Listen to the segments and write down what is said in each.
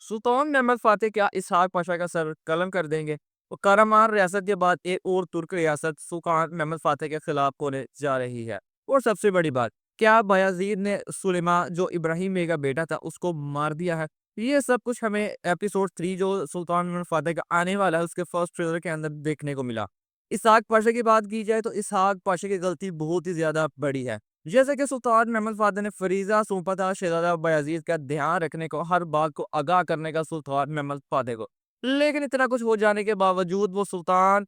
सुल्तान महमद फ़ातेह क्या इसहाक पाशा का सर कलम कर देंगे? और कारामान रियासत के बाद एक और तुर्क रियासत सुल्तान महमद फ़ातेह के खिलाफ होने जा रही है। और सबसे बड़ी बात, क्या बायाज़ीद ने सुलेमान जो इब्राहिम बे का बेटा था उसको मार दिया है? ये सब कुछ हमें एपिसोड 3 जो सुल्तान महमद फ़ातेह का आने वाला है उसके फर्स्ट ट्रेलर के अंदर देखने को मिला। इसहाक पाशा की बात की जाए तो इसहाक पाशा की गलती बहुत ही ज़्यादा बड़ी है। जैसे कि सुल्तान महमद फ़ातेह ने फरीज़ा सौंपा था शहज़ादा बायज़ीद का ध्यान रखने को, हर बात को आगाह करने का सुल्तान महमद फ़ातेह को। लेकिन इतना कुछ हो जाने के बावजूद वो सुल्तान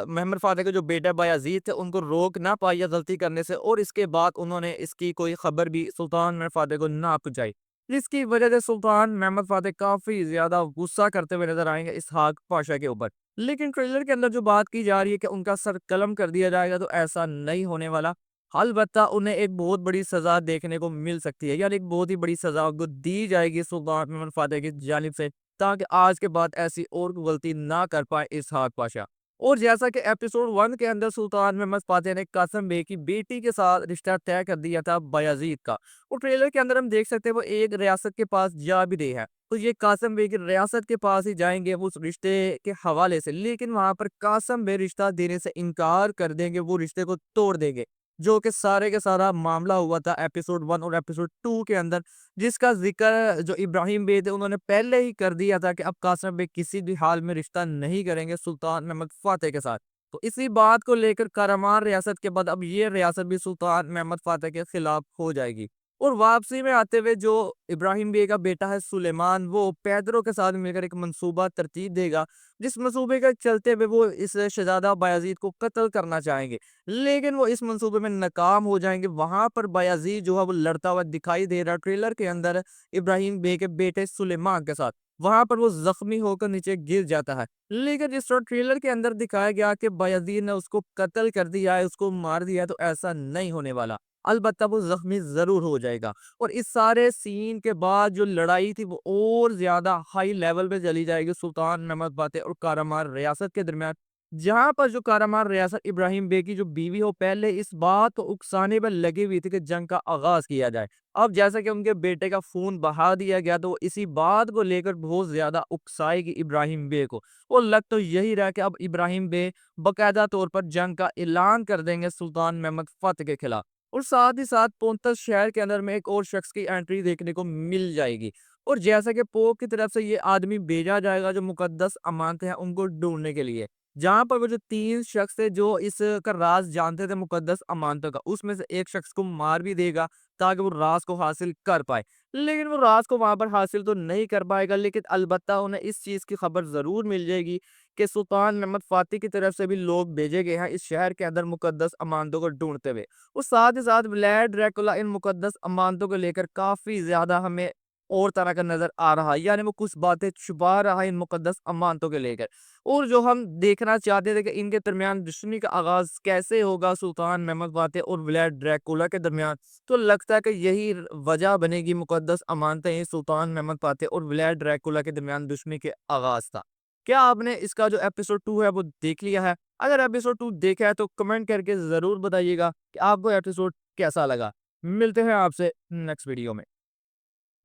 महमद फ़ातेह के जो बेटा बायज़ीद थे उनको रोक ना पाई या गलती करने से, और इसके बाद उन्होंने इसकी कोई खबर भी सुल्तान महमद फ़ातेह को ना पहुँचाई। जिसकी वजह से सुल्तान महमद फ़ातेह काफ़ी ज़्यादा गुस्सा करते हुए नज़र आएँगे इसहाक पाशा के ऊपर। लेकिन ट्रेलर के अंदर जो बात की जा रही है कि उनका सर कलम कर दिया जाएगा, तो ऐसा नहीं होने वाला। अलबत्ता उन्हें एक बहुत बड़ी सज़ा देखने को मिल सकती है, यानी एक बहुत ही बड़ी सज़ा उनको दी जाएगी सुल्तान महमद फ़ातेह की जानिब से, ताकि आज के बाद ऐसी और गलती ना कर पाए इसहाक पाशा। और जैसा कि एपिसोड 1 के अंदर सुल्तान महमद फ़ातेह ने कासिम बे की बेटी के साथ रिश्ता तय कर दिया था बायाज़ीद का। और ट्रेलर के अंदर हम देख सकते हैं वो एक रियासत के पास जा भी रहे हैं। तो ये कासिम बे की रियासत के पास ही जाएँगे वो उस रिश्ते के हवाले से, लेकिन वहाँ पर कासिम बे रिश्ता देने से इनकार कर देंगे, वो रिश्ते को तोड़ देंगे। जो कि सारे का सारा मामला हुआ था एपिसोड 1 और एपिसोड 2 के अंदर, जिसका ज़िक्र जो इब्राहिम बे थे उन्होंने पहले ही कर दिया था कि अब कासिम बे किसी भी हाल में रिश्ता नहीं करेंगे सुल्तान महमद फ़ातेह के साथ। तो इसी बात को लेकर करामान रियासत के बाद अब ये रियासत भी सुल्तान महमद फ़ातेह के खिलाफ हो जाएगी। और वापसी में आते हुए जो इब्राहिम बे का बेटा है सुलेमान, वो पैदरों के साथ मिलकर एक मंसूबा तरतीब देगा, जिस मंसूबे के चलते हुए वो इस शहज़ादा बायज़ीद को कत्ल करना चाहेंगे। लेकिन वो इस मंसूबे में नाकाम हो जाएँगे। वहाँ पर बायाज़ीद जो है वो लड़ता हुआ दिखाई दे रहा है ट्रेलर के अंदर इब्राहिम बे के बेटे सुलेमान के साथ। वहाँ पर वो ज़ख्मी होकर नीचे गिर जाता है। लेकिन जिस तरह ट्रेलर के अंदर दिखाया गया कि बायाज़ीद ने उसको कत्ल कर दिया है, उसको मार दिया है, तो ऐसा नहीं होने वाला। अलबत्ता वो ज़ख्मी ज़रूर हो जाएगा। और इस सारे सीन के बाद जो लड़ाई थी वो और ज़्यादा हाई लेवल पे चली जाएगी सुल्तान महमद फ़ातेह और कारामार रियासत के दरमियान। जहाँ पर जो कारामार रियासत इब्राहिम बे की जो बीवी हो पहले इस बात को उकसाने पर लगी हुई थी कि जंग का आगाज़ किया जाए। अब जैसा कि उनके बेटे का खून बहा दिया गया, तो वो इसी बात को लेकर बहुत ज़्यादा उकसाएगी इब्राहिम बे को। और लग तो यही रहा कि अब इब्राहिम बे बाकायदा तौर पर जंग का ऐलान कर देंगे सुल्तान महमद फ़ातेह के खिलाफ। और साथ ही साथ पोंतस शहर के अंदर में एक और शख्स की एंट्री देखने को मिल जाएगी। और जैसा कि पोप की तरफ से ये आदमी भेजा जाएगा जो मुकद्दस अमानतें हैं उनको ढूँढने के लिए। जहाँ पर वो जो 3 शख्स थे जो इसका राज़ जानते थे मुकद्दस अमानतों का, उसमें से एक शख्स को मार भी देगा ताकि वो राज़ को हासिल कर पाए। लेकिन वो राज़ को वहाँ पर हासिल तो नहीं कर पाएगा, लेकिन अलबत्ता उन्हें इस चीज़ की खबर ज़रूर मिल जाएगी कि सुल्तान महमद फ़ातेह की तरफ से भी लोग भेजे गए हैं इस शहर के अंदर मुकद्दस अमानतों को ढूँढते हुए। और साथ ही साथ व्लाद ड्रैकुला इन मुकद्दस अमानतों को लेकर काफ़ी ज़्यादा हमें और तरह का नज़र आ रहा है, यानी वो कुछ बातें छुपा रहा है इन मुकद्दस अमानतों को लेकर। और जो हम देखना चाहते थे कि इनके दरमियान दुश्मनी का आगाज़ कैसे होगा सुल्तान महमद फ़ातेह और व्लाद ड्रैकुला के दरमियान, तो लगता है कि यही वजह बनेगी मुकद्दस अमानतें ही सुल्तान महमद फ़ातेह और व्लाद ड्रैकुला के दरमियान दुश्मनी के आगाज़ था। क्या आपने इसका जो एपिसोड 2 है वो देख लिया है? अगर एपिसोड 2 देखा है तो कमेंट करके ज़रूर बताइएगा कि आपको एपिसोड कैसा लगा। मिलते हैं आपसे नेक्स्ट वीडियो में।